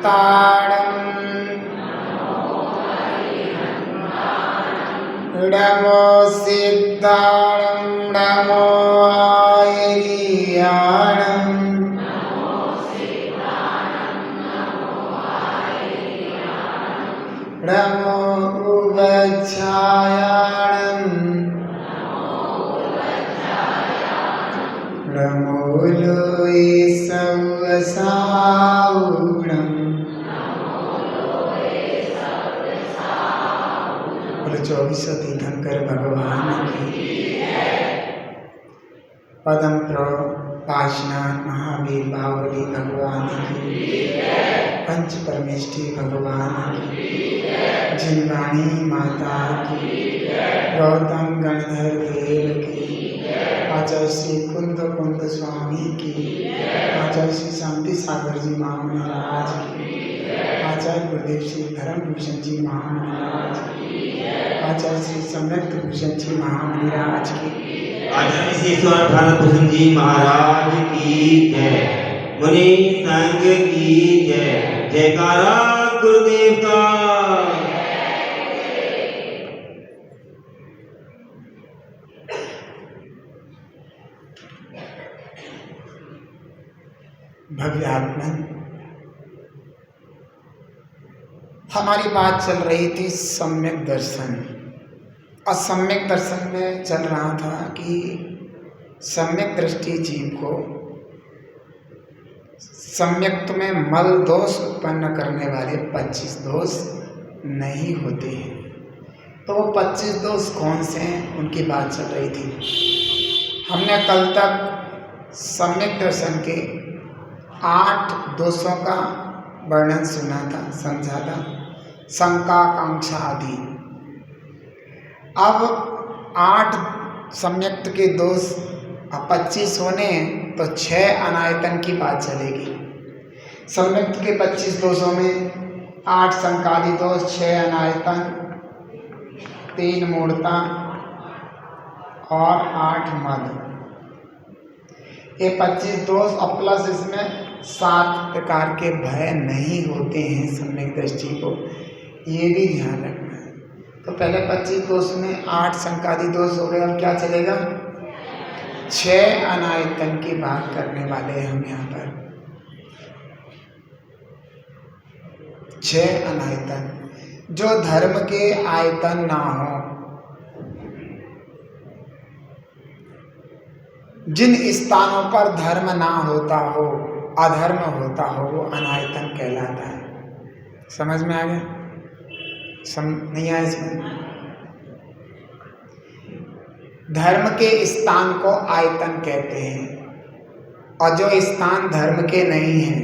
ताणं नमो सिद्धाणं नमो आयर्याणं नमो उवच्छायाणं नमो लोये सवसावणं। बोले 24 तीर्थंकर भगवान की। पदम प्रभु पाशनाथ महावीर बावली भगवान की। पंच परमेष्ठी भगवान की। जिनवाणी माता की। गौतम गणधर देव की। आचार्य श्री कुंद स्वामी की। आचार्य श्री शांति सागर जी महाराज की। आचार्य गुरुदेव श्री धर्मभूषण जी महाराज की। आचार्य श्री सम्यक्त भूषण जी महाराज की। आचार्य श्री ईश्वर धर्मभूषण जी महाराज की जय। मुनि संघ की जय। जयकारा गुरुदेव का। भव्य आत्मन, हमारी बात चल रही थी सम्यक दर्शन। और सम्यक दर्शन में चल रहा था कि सम्यक दृष्टि जीव को सम्यक्त में मल दोष उत्पन्न करने वाले 25 दोष नहीं होते हैं। तो वो 25 दोष कौन से हैं, उनकी बात चल रही थी। हमने कल तक सम्यक दर्शन के 8 दोषों का वर्णन सुना था, समझा था। शंका, कांक्षा आदि। अब 8 सम्यक्त के दोष 25 होने तो 6 अनायतन की बात चलेगी। सम्यक्त के 25 दोषों में 8 शंकादि दोष, 6 अनायतन, 3 मूढ़ता और 8 मद। ये 25 दोष और प्लस इसमें 7 प्रकार के भय नहीं होते हैं सम्यक दृष्टि को, ये भी ध्यान रखना है। तो पहले 25 दोष में 8 शंकादि दोष हो गए। अब क्या चलेगा? 6 अनायतन की बात करने वाले हैं हम यहाँ पर। 6 अनायतन जो धर्म के आयतन ना हो, जिन स्थानों पर धर्म ना होता हो, अधर्म होता हो, वो अनायतन कहलाता है। समझ में आ गया? नहीं आया इसमें? धर्म के स्थान को आयतन कहते हैं, और जो स्थान धर्म के नहीं हैं,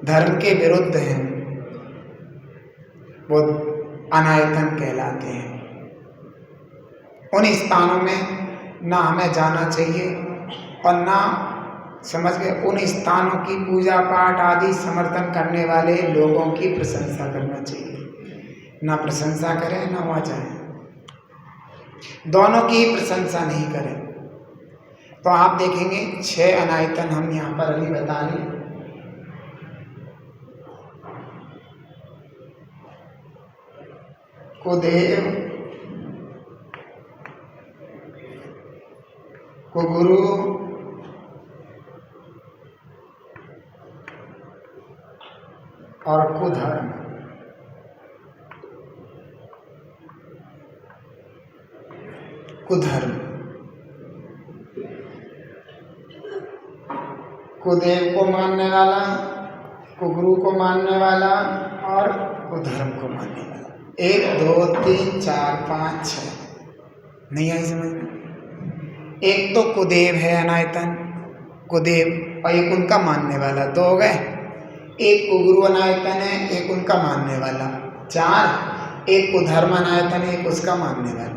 धर्म के विरुद्ध हैं, वो अनायतन कहलाते हैं। उन स्थानों में ना हमें जाना चाहिए और ना, समझ गए, उन स्थानों की पूजा पाठ आदि समर्थन करने वाले लोगों की प्रशंसा करना चाहिए। ना प्रशंसा करें ना वहाँ जाए, दोनों की प्रशंसा नहीं करें। तो आप देखेंगे 6 अनायतन हम यहाँ पर अभी बता लें। कुदेव, कुगुरु, और कुधर्म। कुधर्म, कुदेव को मानने वाला, कुगुरु को मानने वाला और कुधर्म को मानने वाला। 1 2 3 4 5 6 नहीं आई समझ में? एक तो कुदेव है अनायतन, कुदेव, और एक उनका मानने वाला, 2 हो गए। एक कुगुरु अनायतन है, एक उनका मानने वाला, 4। एक कुधर्म अनायतन है, एक उसका मानने वाला।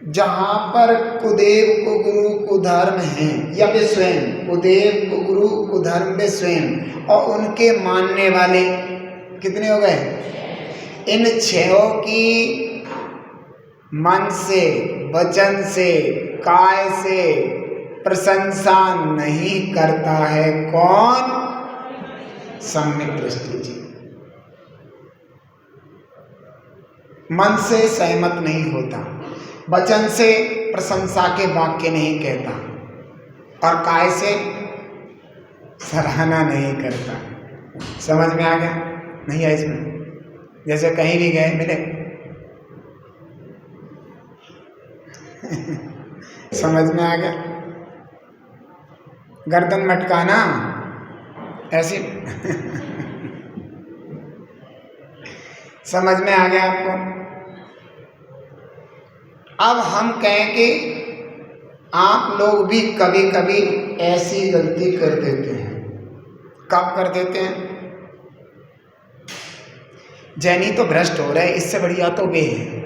जहाँ पर कुदेव, कुगुरु, कुधर्म हैं, या वे स्वयं कुदेव, कुगुरु, कुधर्म वे स्वयं और उनके मानने वाले कितने हो गए? इन 6 की मन से, वचन से, काय से प्रशंसा नहीं करता है कौन? सम्यक दृष्टि जी। मन से सहमत नहीं होता, वचन से प्रशंसा के वाक्य नहीं कहता, और काय से सराहना नहीं करता। समझ में आ गया? नहीं है इसमें? जैसे कहीं भी गए मिले समझ में आ गया? गर्दन मटकाना ऐसी समझ में आ गया आपको? अब हम कहें कि आप लोग भी कभी कभी ऐसी गलती कर देते हैं। कब कर देते हैं? जैनी तो भ्रष्ट हो रहे, इससे बढ़िया तो वे हैं,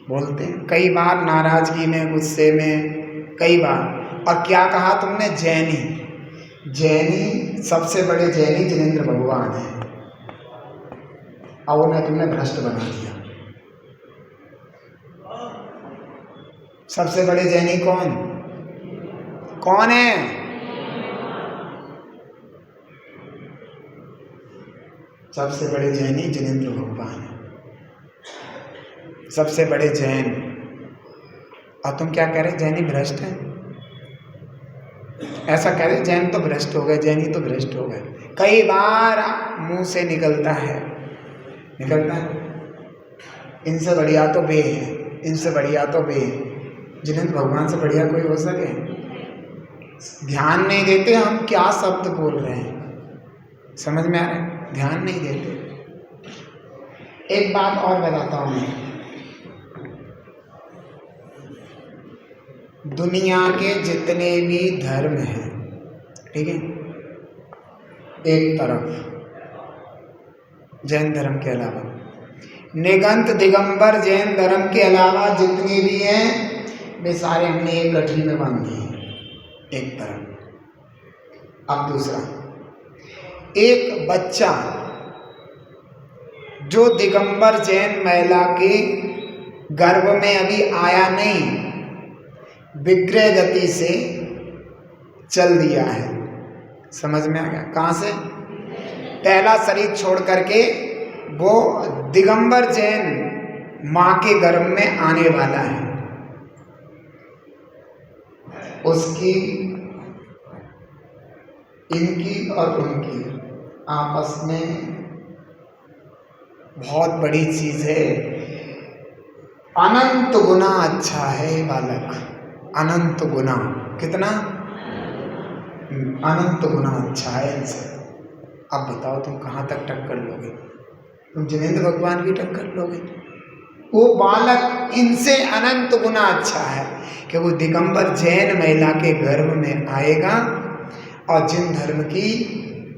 बोलते हैं कई बार नाराजगी में, गुस्से में, कई बार। और क्या कहा तुमने? जैनी। जैनी सबसे बड़े जैनी जिनेंद्र भगवान है, और उन्हें तुमने भ्रष्ट बना दिया। सबसे बड़े जैनी कौन कौन है? सबसे बड़े जैनी जिनेंद्र भगवान है, सबसे बड़े जैन। और तुम क्या कह रहे? जैनी भ्रष्ट है, ऐसा कह रहे? जैन तो भ्रष्ट हो गए, जैनी तो भ्रष्ट हो गए। कई बार मुंह से निकलता है, इनसे बढ़िया तो वे हैं, इनसे बढ़िया तो वे हैं। जिनेंद्र भगवान से बढ़िया कोई हो सके? ध्यान नहीं देते हम क्या शब्द बोल रहे हैं। समझ में आ रहा है? ध्यान नहीं देते। एक बात और बताता हूं मैं, दुनिया के जितने भी धर्म हैं, ठीक है, एक तरफ जैन धर्म के अलावा, निगंत दिगंबर जैन धर्म के अलावा जितने भी हैं वे सारे हमने एक गठरी में बांध दिए, एक तरफ। अब दूसरा, एक बच्चा जो दिगंबर जैन महिला के गर्भ में अभी आया नहीं, विग्रह गति से चल दिया है। समझ में आ गया? कहाँ से? पहला शरीर छोड़ करके वो दिगंबर जैन माँ के गर्भ में आने वाला है। उसकी, इनकी और उनकी आपस में बहुत बड़ी चीज है। अनंत गुना अच्छा है बालक, अनंत गुना। कितना? अनंत गुना अच्छा है इनसे। अब बताओ तुम कहाँ तक टक्कर लोगे? तुम जिनेंद्र भगवान की टक्कर लोगे? वो बालक इनसे अनंत गुना अच्छा है कि वो दिगंबर जैन महिला के गर्भ में आएगा और जिन धर्म की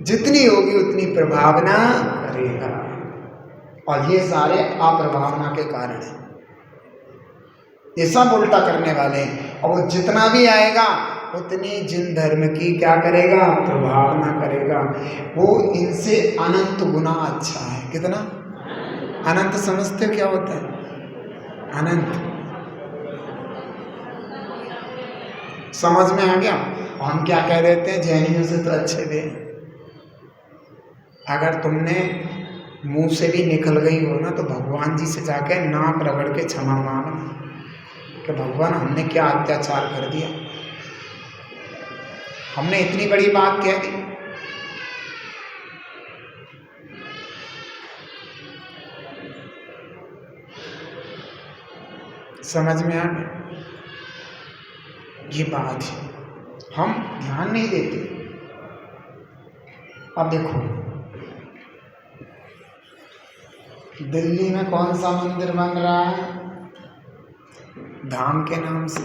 जितनी होगी उतनी प्रभावना करेगा। और ये सारे अप्रभावना के कारण हैं, ये सब उल्टा करने वाले हैं। और वो जितना भी आएगा उतनी जिन धर्म की क्या करेगा? प्रभावना करेगा। वो इनसे अनंत गुना अच्छा है। कितना? अनंत समझते हो क्या होता है? अनंत समझ में आ गया? और हम क्या कह देते हैं? जैनियों से तो अच्छे थे। अगर तुमने मुंह से भी निकल गई हो ना तो भगवान जी से जाके नाक रगड़ के क्षमा मांगना कि भगवान हमने क्या अत्याचार कर दिया, हमने इतनी बड़ी बात कह दी। समझ में आ गया? ये बात है, हम ध्यान नहीं देते। अब देखो दिल्ली में कौन सा मंदिर बन रहा है धाम के नाम से?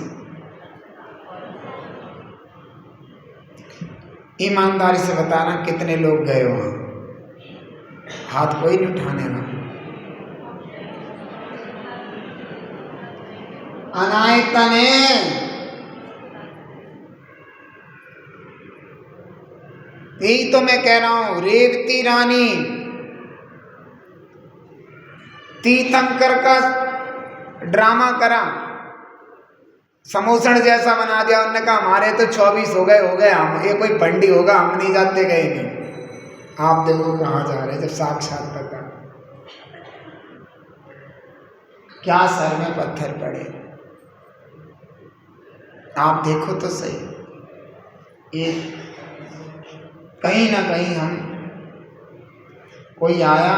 ईमानदारी से बताना कितने लोग गए वहां? हाथ कोई नहीं उठाने का। अनायतने यही तो मैं कह रहा हूं। रेवती रानी तीर्थंकर का ड्रामा करा, समोसण जैसा बना दिया। उन्होंने कहा हमारे तो 24 हो गए हम, ये कोई बंडी होगा, हम नहीं जाते गए नहीं। आप देखो कहाँ जा रहे हैं जब साक्षात पता। क्या सर में पत्थर पड़े, आप देखो तो सही। ये कहीं ना कहीं हम, कोई आया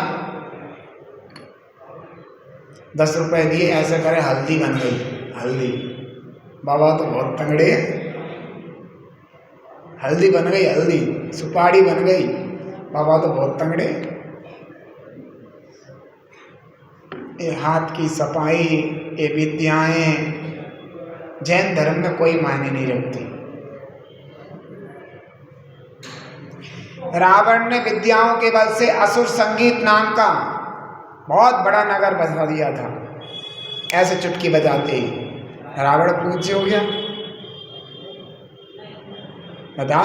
10 रुपए दिए, ऐसे करे हल्दी बन गई, हल्दी। बाबा तो बहुत तंगड़े हैं, हल्दी बन गई, हल्दी सुपारी बन गई, बाबा तो बहुत तंगड़े। ये हाथ की सफाई, ये विद्याएं जैन धर्म में कोई मायने नहीं रखती। रावण ने विद्याओं के बल से असुर संगीत नाम का बहुत बड़ा नगर बसा दिया था। ऐसे चुटकी बजाते ही रावण पूज्य हो गया। बता,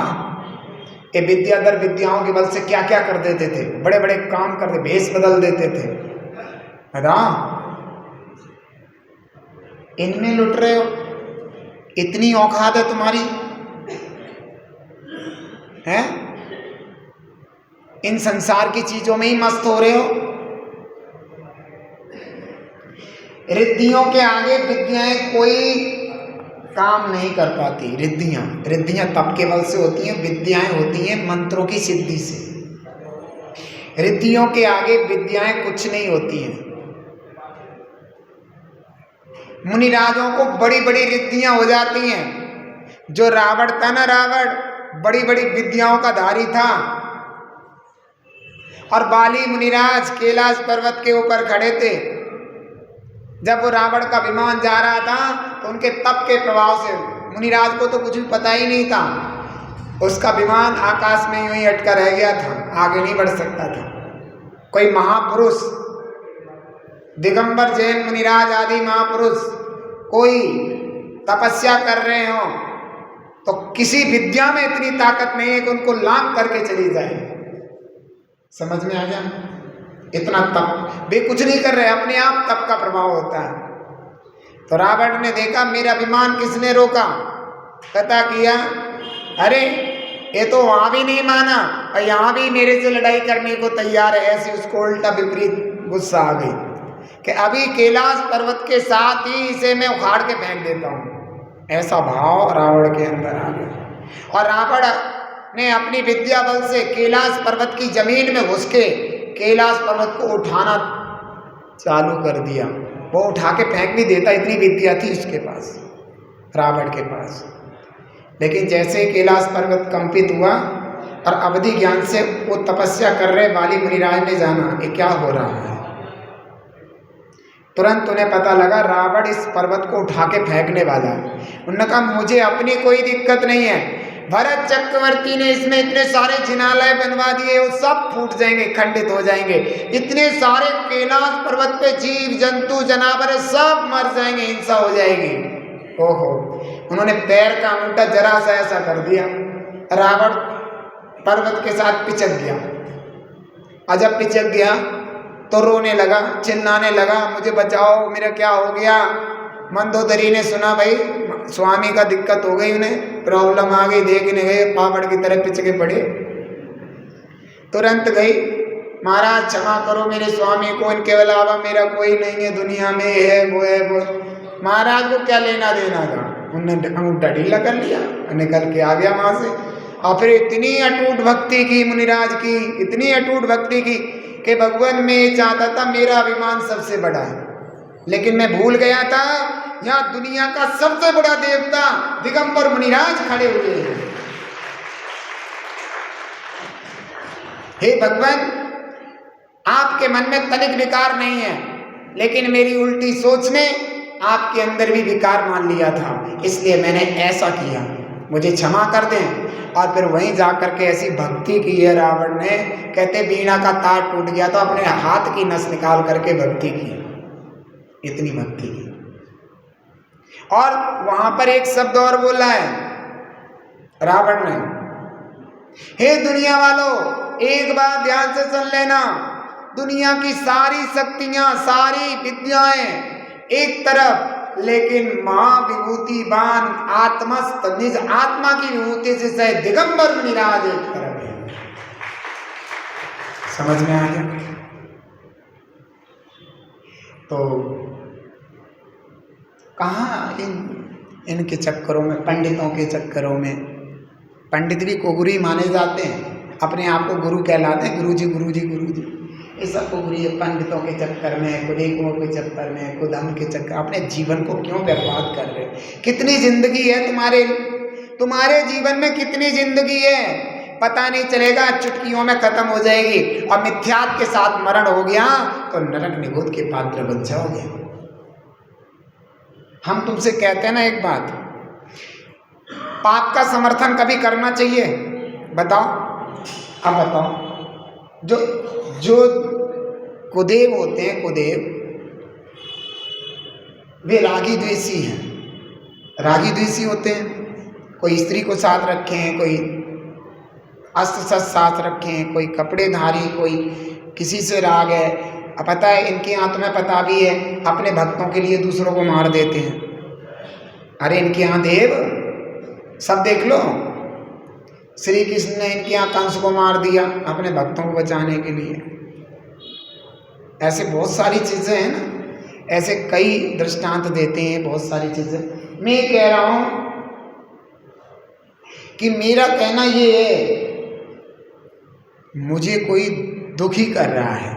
ये विद्याधर विद्याओं के बल से क्या क्या कर देते थे, बड़े बड़े काम करते, भेष बदल देते थे। बता, इनमें लुट रहे हो, इतनी औकात है तुम्हारी, हैं? इन संसार की चीजों में ही मस्त हो रहे हो। रिद्धियों के आगे विद्याएं कोई काम नहीं कर पाती। रिद्धियां तप के बल से होती हैं, विद्याएं होती हैं मंत्रों की सिद्धि से। रिद्धियों के आगे विद्याएं कुछ नहीं होती हैं। मुनिराजों को बड़ी बड़ी रिद्धियां हो जाती हैं। जो रावण था ना, रावण बड़ी बड़ी विद्याओं का धारी था। और बाली मुनिराज कैलाश पर्वत के ऊपर खड़े थे। जब वो रावण का विमान जा रहा था तो उनके तप के प्रभाव से मुनिराज को तो कुछ भी पता ही नहीं था। उसका विमान आकाश में यूं ही अटका रह गया था, आगे नहीं बढ़ सकता था। कोई महापुरुष, दिगंबर जैन मुनिराज आदि महापुरुष कोई तपस्या कर रहे हो तो किसी विद्या में इतनी ताकत नहीं है कि उनको लांग करके चली जाए। समझ में आ गया? इतना तप वे कुछ नहीं कर रहे, अपने आप तप का प्रभाव होता है। तो रावण ने देखा मेरा विमान किसने रोका, पता किया, अरे ये तो वहां भी नहीं माना और यहाँ भी मेरे से लड़ाई करने को तैयार है। ऐसी उसको उल्टा विपरीत गुस्सा आ गई कि अभी कैलाश पर्वत के साथ ही इसे मैं उखाड़ के फेंक देता हूँ। ऐसा भाव रावण के अंदर आ गया। और रावण ने अपनी विद्या बल से कैलाश पर्वत की जमीन में घुस के कैलाश पर्वत को उठाना चालू कर दिया। वो उठा के फेंक भी देता, इतनी विद्या थी उसके पास, रावण के पास। लेकिन जैसे कैलाश पर्वत कंपित हुआ और अवधि ज्ञान से वो तपस्या कर रहे बाली मुनिराज ने जाना कि क्या हो रहा है। तुरंत उन्हें पता लगा रावण इस पर्वत को उठा के फेंकने वाला है। उन्होंने कहा मुझे अपनी कोई दिक्कत नहीं है, भरत चक्रवर्ती ने इसमें इतने सारे जिनालय बनवा दिए, वो सब फूट जाएंगे, खंडित हो जाएंगे। इतने सारे कैलाश पर्वत पे जीव जंतु जानवर सब मर जाएंगे, हिंसा हो जाएगी। ओहो, उन्होंने पैर का अंगूठा जरा सा ऐसा कर दिया, रावण पर्वत के साथ पिचक गया। और जब पिचक गया तो रोने लगा, चिल्लाने लगा, मुझे बचाओ, मेरा क्या हो गया। मंदोदरी ने सुना भाई स्वामी का दिक्कत हो गई, उन्हें प्रॉब्लम आ गई, देखने गए, पापड़ की तरह पिचके पड़े। तुरंत गई, महाराज क्षमा करो मेरे स्वामी को, इनके अलावा मेरा कोई नहीं है दुनिया में, है वो है वो। महाराज को क्या लेना देना था, उन्होंने अंगूठा ढीला कर लिया, निकल के आ गया वहां से। और फिर इतनी अटूट भक्ति की मुनिराज की, इतनी अटूट भक्ति की कि भगवान में ये चाहता था मेरा अभिमान सबसे बड़ा है, लेकिन मैं भूल गया था यहाँ दुनिया का सबसे बड़ा देवता दिगंबर मुनिराज खड़े हुए हैं। हे भगवान, आपके मन में तनिक विकार नहीं है, लेकिन मेरी उल्टी सोच ने आपके अंदर भी विकार मान लिया था, इसलिए मैंने ऐसा किया, मुझे क्षमा कर दें। और फिर वहीं जाकर के ऐसी भक्ति की है रावण ने, कहते वीणा का तार टूट गया तो अपने हाथ की नस निकाल करके भक्ति की, इतनी भक्ति की। और वहां पर एक शब्द और बोला है रावण ने, हे दुनिया वालों, एक बार ध्यान से सुन लेना, दुनिया की सारी शक्तियां, सारी विद्याएं एक तरफ लेकिन महाविभूतिवान आत्मस्थ निज आत्मा की विभूति से सह दिगंबर मुनिराज एक तरफ है। समझ में आ गया? तो कहाँ इनके चक्करों में, पंडितों के चक्करों में, पंडित भी को गुरु ही माने जाते हैं, अपने आप को गुरु कहलाते हैं, गुरु जी गुरु जी गुरु जी। ये सब को गुरु, पंडितों के चक्कर में, कुलेकुओं के चक्कर में, कुधम के चक्कर, अपने जीवन को क्यों बर्बाद कर रहे? कितनी जिंदगी है तुम्हारे जीवन में, कितनी जिंदगी है पता नहीं चलेगा, चुटकियों में खत्म हो जाएगी। और मिथ्यात के साथ मरण हो गया तो नरक निगोद के पात्र बन जाओगे। हम तुमसे कहते हैं ना एक बात, पाप का समर्थन कभी करना चाहिए? बताओ, अब बताओ। जो कुदेव होते हैं, कुदेव, वे रागी द्वेषी हैं। रागी द्वेषी होते हैं, कोई स्त्री को साथ रखे हैं, कोई अस्त्र शस्त्र साथ रखे हैं, कोई कपड़े धारी, कोई किसी से राग है। अब पता है इनके यहाँ, तुम्हें पता भी है, अपने भक्तों के लिए दूसरों को मार देते हैं। अरे इनके यहाँ देव सब देख लो, श्री कृष्ण ने इनके यहाँ कंस को मार दिया अपने भक्तों को बचाने के लिए। ऐसे बहुत सारी चीज़ें हैं ना, ऐसे कई दृष्टांत देते हैं, बहुत सारी चीज़ें। मैं कह रहा हूँ कि मेरा कहना ये है, मुझे कोई दुखी कर रहा है,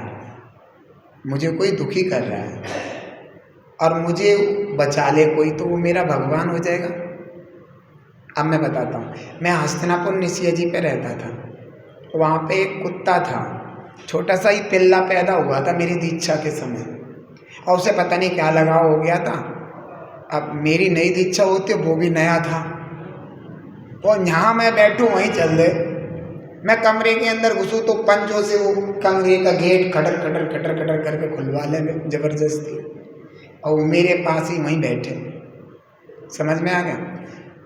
मुझे कोई दुखी कर रहा है और मुझे बचा ले कोई, तो वो मेरा भगवान हो जाएगा। अब मैं बताता हूँ, मैं हस्तिनापुर निसिया जी पे रहता था, तो वहाँ पे एक कुत्ता था, छोटा सा ही पिल्ला पैदा हुआ था मेरी दीक्षा के समय, और उसे पता नहीं क्या लगाव हो गया था। अब मेरी नई दीक्षा होती, वो भी नया था, तो यहाँ मैं बैठूँ वहीं चल दे। मैं कमरे के अंदर घुसूँ तो पंजों से वो कमरे का गेट खटर खटर खटर खटर करके खुलवा ले जबरदस्ती, और वो मेरे पास ही वहीं बैठे। समझ में आ गया?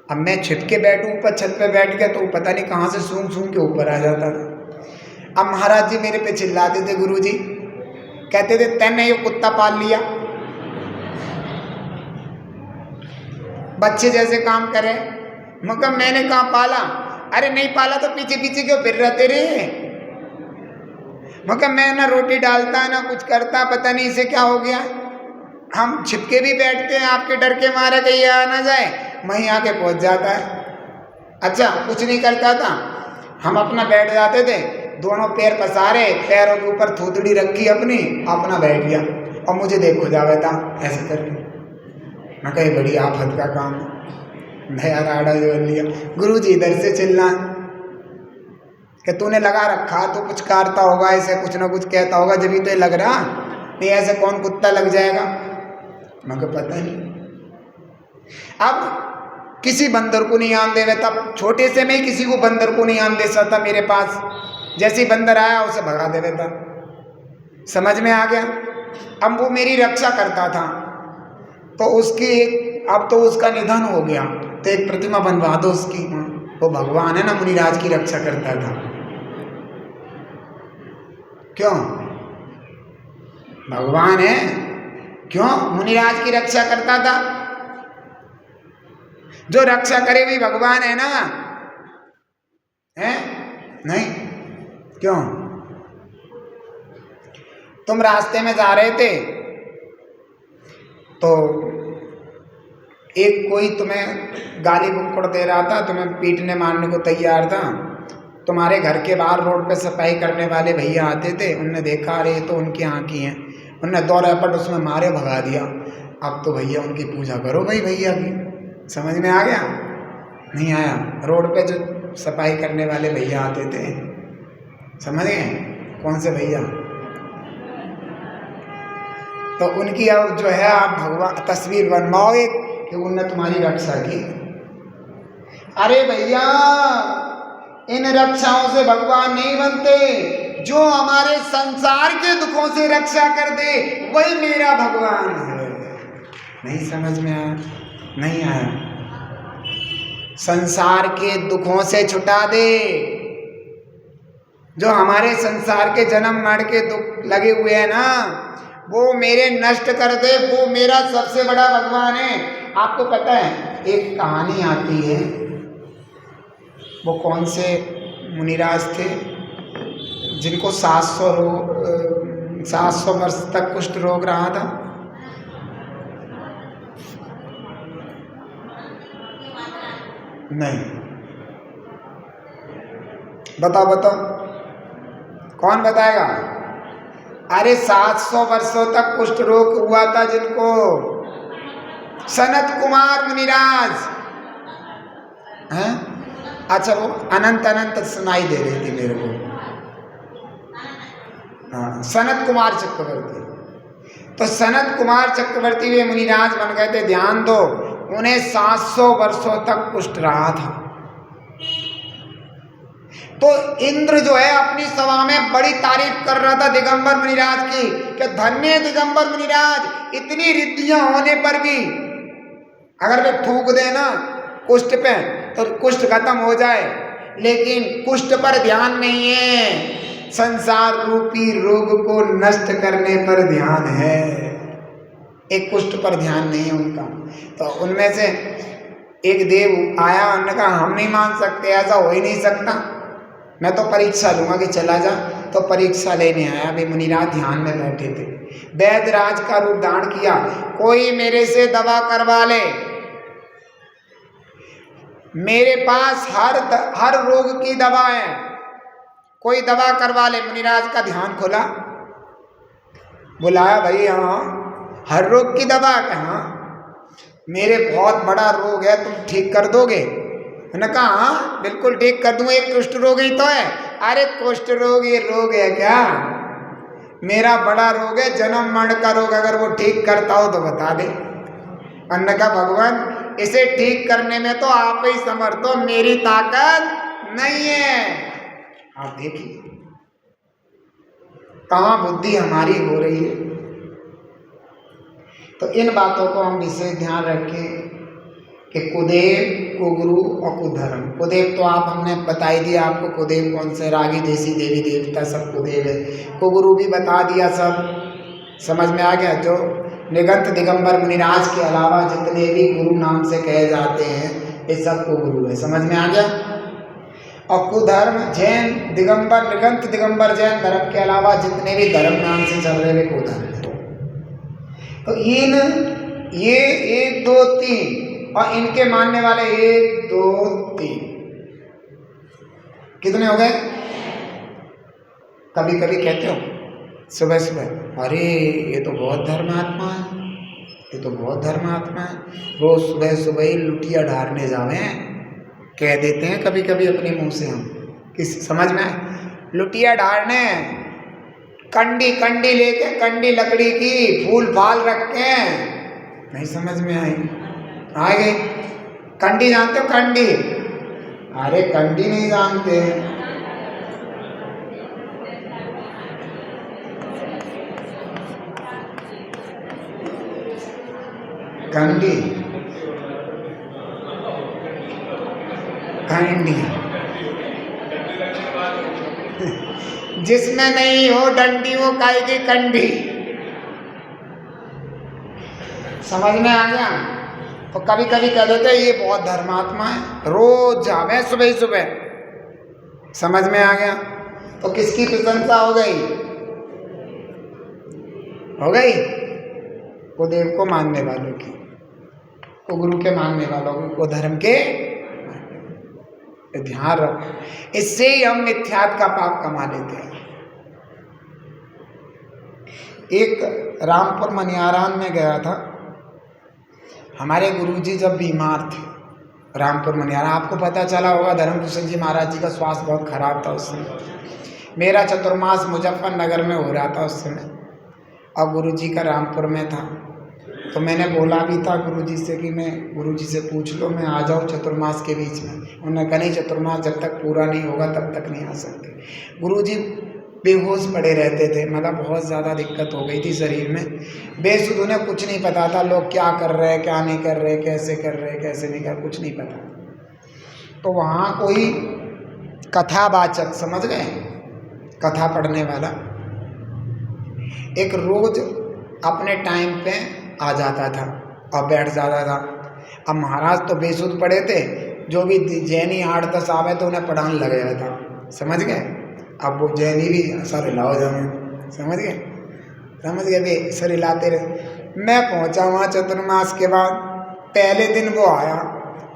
अब मैं छिप के बैठूँ ऊपर छत पे बैठ गया, तो वो पता नहीं कहाँ से सूंघ सूंघ के ऊपर आ जाता था। अब महाराज जी मेरे पे चिल्लाते थे, गुरु जी कहते थे तैने ये कुत्ता पाल लिया, बच्चे जैसे काम करे। मगर मैंने कहाँ पाला? अरे नहीं पाला तो पीछे पीछे क्यों फिर रहे तेरे? मगर मैं ना रोटी डालता ना कुछ करता, पता नहीं इसे क्या हो गया। हम छिपके भी बैठते हैं आपके डर के मारे कहीं आ ना जाए, वहीं आके पहुंच जाता है। अच्छा कुछ नहीं करता था, हम अपना बैठ जाते थे, दोनों पैर पसारे, पैरों के ऊपर थूतड़ी रखी अपनी, अपना बैठ गया और मुझे देखो जावे था ऐसे करके। मैं कही बड़ी आफत का काम, मैं राड़ा जोड़ लिया। गुरु जी इधर से चिल्ला कि तूने लगा रखा तो कुछ करता होगा, ऐसे कुछ ना कुछ कहता होगा, जब भी तो लग रहा, नहीं ऐसे कौन कुत्ता लग जाएगा? मगर पता नहीं। अब किसी बंदर को नहीं आन देवे, तब छोटे से मैं किसी को बंदर को नहीं आन दे सकता मेरे पास, जैसे बंदर आया उसे भगा दे देता। समझ में आ गया? अब वो मेरी रक्षा करता था, तो उसकी एक, अब तो उसका निधन हो गया, तो एक प्रतिमा बनवा दो उसकी। वो भगवान है ना, मुनिराज की रक्षा करता था। क्यों? भगवान है, क्यों मुनिराज की रक्षा करता था? जो रक्षा करे भी भगवान है ना, है नहीं? क्यों? तुम रास्ते में जा रहे थे तो एक कोई तुम्हें गाली बुक्कड़ दे रहा था, तुम्हें पीटने मारने को तैयार था। तुम्हारे घर के बाहर रोड पे सफाई करने वाले भैया आते थे, उनने देखा अरे तो उनके यहाँ की हैं, उनने 2 रैपट उसमें मारे भगा दिया। अब तो भैया उनकी पूजा करो भाई भैया की। समझ में आ गया? नहीं आया? रोड पे जो सफाई करने वाले भैया आते थे, समझ गए कौन से भैया? तो उनकी अब जो है आप भगवान तस्वीर बनवाओ एक कि उनने तुम्हारी रक्षा की। अरे भैया इन रक्षाओं से भगवान नहीं बनते, जो हमारे संसार के दुखों से रक्षा कर दे वही मेरा भगवान है। नहीं समझ में आया? नहीं आया? संसार के दुखों से छुटा दे, जो हमारे संसार के जन्म मरण के दुख लगे हुए हैं ना, वो मेरे नष्ट कर दे, वो मेरा सबसे बड़ा भगवान है। आपको पता है एक कहानी आती है, वो कौन से मुनिराज थे जिनको 700 वर्ष तक कुष्ठ रोग रहा था? नहीं, बताओ कौन बताएगा? अरे 700 वर्षों तक कुष्ठ रोग हुआ था जिनको, सनत कुमार मुनिराज हैं। अच्छा, वो अनंत सुनाई दे रही थी मेरे को। हाँ, सनत कुमार चक्रवर्ती। तो सनत कुमार चक्रवर्ती वे मुनिराज बन गए थे। ध्यान दो, उन्हें 700 वर्षों तक कुष्ठ रहा था। तो इंद्र जो है अपनी सभा में बड़ी तारीफ कर रहा था दिगंबर मुनिराज की कि धन्य दिगंबर मुनिराज, इतनी रिद्धियां होने पर भी अगर वे थूक देना कुष्ठ पे तो कुष्ठ खत्म हो जाए, लेकिन कुष्ठ पर ध्यान नहीं है, संसार रूपी रोग को नष्ट करने पर ध्यान है। एक कुष्ठ पर ध्यान नहीं है उनका। तो उनमें से एक देव आया, उन्होंने कहा हम नहीं मान सकते, ऐसा हो ही नहीं सकता, मैं तो परीक्षा लूंगा कि चला जा। तो परीक्षा लेने आया। वे मुनिराज ध्यान में बैठे थे, वैद्यराज का रूप धारण किया, कोई मेरे से दवा करवा ले, मेरे पास हर रोग की दवा है, कोई दवा करवा ले। मुनिराज का ध्यान खुला, बुलाया, भाई हाँ हर रोग की दवा कहाँ, मेरे बहुत बड़ा रोग है, तुम ठीक कर दोगे? मैंने कहा हाँ बिल्कुल ठीक कर दूंगा, एक कुष्ठ रोग ही तो है। अरे कुष्ठ रोग ये रोग है क्या? मेरा बड़ा रोग है, जन्म मरण का रोग, अगर वो ठीक करता हो तो बता दे। अन्य का भगवान इसे ठीक करने में तो आप ही समर्थ हो, मेरी ताकत नहीं है। आप देखिए कहाँ बुद्धि हमारी हो रही है। तो इन बातों को हम विशेष ध्यान रखें कि कुदेव, कुगुरु और कुधर्म। कुदेव तो आप हमने बता ही दिया आपको, कुदेव कौन से, रागी देसी देवी देवता सब कुदेव है। कुगुरु भी बता दिया, सब समझ में आ गया। जो निगंत दिगंबर मुनिराज के अलावा जितने भी गुरु नाम से कहे जाते हैं ये सब कुगुरु है, समझ में आ गया। और कुधर्म जैन दिगंबर, निगंत दिगंबर जैन धर्म के अलावा जितने भी धर्म नाम से चल रहे वे कुधर्म। तो इन ये 1 2 3 और इनके मानने वाले 1 2 3 कितने हो गए? कभी कभी कहते हो सुबह सुबह, अरे ये तो बहुत धर्मात्मा है, ये तो बहुत धर्मात्मा है, रोज सुबह सुबह ही लुटिया ढारने जावे, कह देते हैं कभी कभी अपने मुंह से हम, किस समझ में आए? लुटिया ढारने, कंडी कंडी लेके, कंडी लकड़ी की फूल फाल रख के, नहीं समझ में आई? आ गई कंडी, जानते हो कंडी? अरे कंडी नहीं जानते, कंडी कंडी जिसमें नहीं हो डंडी वो काहे की कंडी, समझ में आ गया? तो कभी कभी कह देते हैं ये बहुत धर्मात्मा है, रोज जावे सुबह ही सुबह, समझ में आ गया? तो किसकी प्रशंसा हो गई? हो गई कुदेव को मानने वालों की, को गुरु के मानने वालों की, को धर्म के। ध्यान रखो, इससे ही हम मिथ्यात्व का पाप कमा लेते हैं। एक रामपुर मनियारान में गया था, हमारे गुरुजी जब बीमार थे, रामपुर मनियारा, आपको पता चला होगा धर्मभूषण जी महाराज जी का स्वास्थ्य बहुत खराब था उस समय। मेरा चतुर्मास मुजफ्फरनगर में हो रहा था उस समय, और गुरुजी का रामपुर में था। तो मैंने बोला भी था गुरुजी से कि मैं, गुरुजी से पूछ लो मैं आ जाऊँ चतुर्मास के बीच में। उन्होंने कहा नहीं, चतुर्मास जब तक पूरा नहीं होगा तब तक नहीं आ सकते। गुरुजी बेहोश पड़े रहते थे, मतलब बहुत ज़्यादा दिक्कत हो गई थी शरीर में, बेसुध, उन्हें कुछ नहीं पता था लोग क्या कर रहे हैं क्या नहीं कर रहे, कैसे कर रहे कैसे नहीं कर, कुछ नहीं पता। तो वहाँ कोई कथावाचक, समझ गए, कथा पढ़ने वाला, एक रोज अपने टाइम पे आ जाता था और बैठ जाता था। अब महाराज तो बेसुध पड़े थे, जो भी जैनी 8-10 आवे तो उन्हें पढ़ाने लग गया था, समझ गए। अब वो जैनी भी सर हिलाओ जाए, समझ गए भी सर हिलाते रहे। मैं पहुंचा वहाँ चतुर्मास के बाद, पहले दिन वो आया,